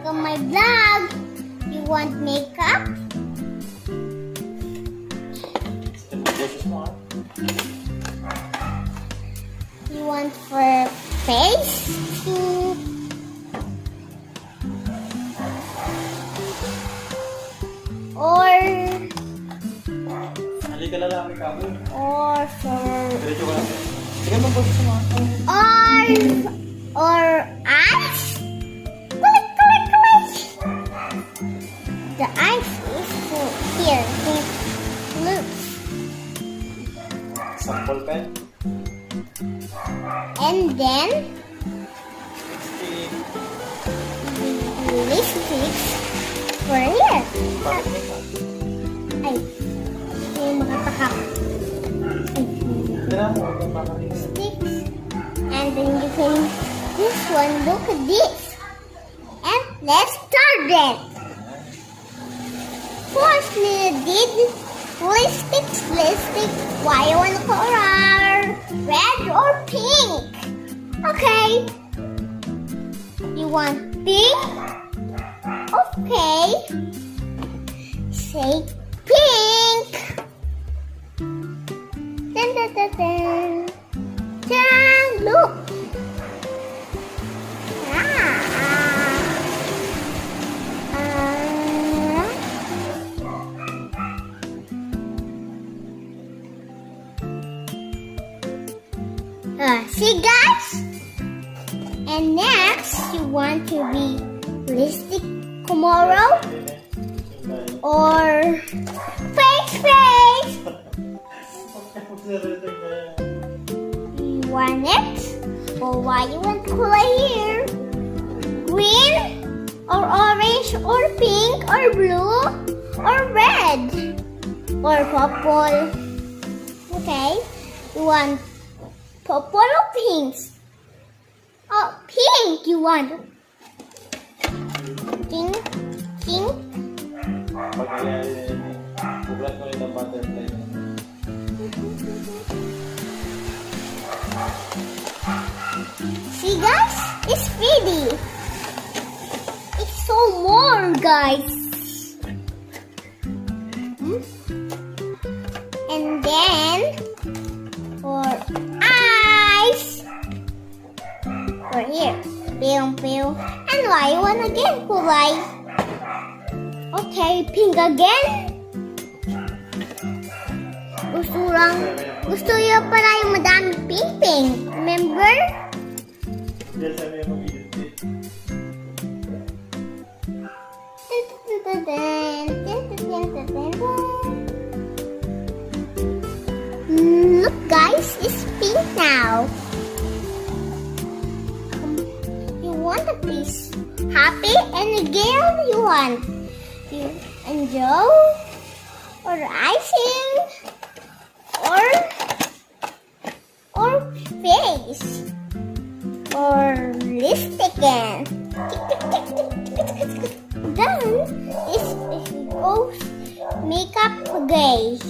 welcome my vlog. You want makeup? You want for face? Or Halika lalaki ka mo. or for Diretso ka lang. Sige mo, boses mo. or eyes? Click, click, click. The eyes is for here. Look. Sample pen. And then Stick. lipsticks for here. Bakit mo ka? Ay, hindi makatakap. Tira mo, kung bakit. Sticks. And then you can, this one, look at this. And let's start it. First, we did lipsticks. Why you want color? Red or pink? Okay. You want pink? Okay. Say pink. Dun, dun, dun, dun. Dun, look. See guys? And next, you want to be lipstick tomorrow or face? You want it? Or why you want color here? Green or orange or pink or blue or red or purple? Okay, you want purple or pink? Oh, pink you want. Pink. Pag buglat ko rin ang butterfly. See guys, it's pretty. It's so more guys. And then for eyes. For here. Pink. And why you want again kulay? Okay, pink again. Gusto niyo pala yung madami pink. Remember? Diyan sa may mag-edit. Look guys, it's pink now. You want a piece? Happy? And again you want? You enjoy? Or icing? Or face? Or lipstick again? Then, this goes makeup again.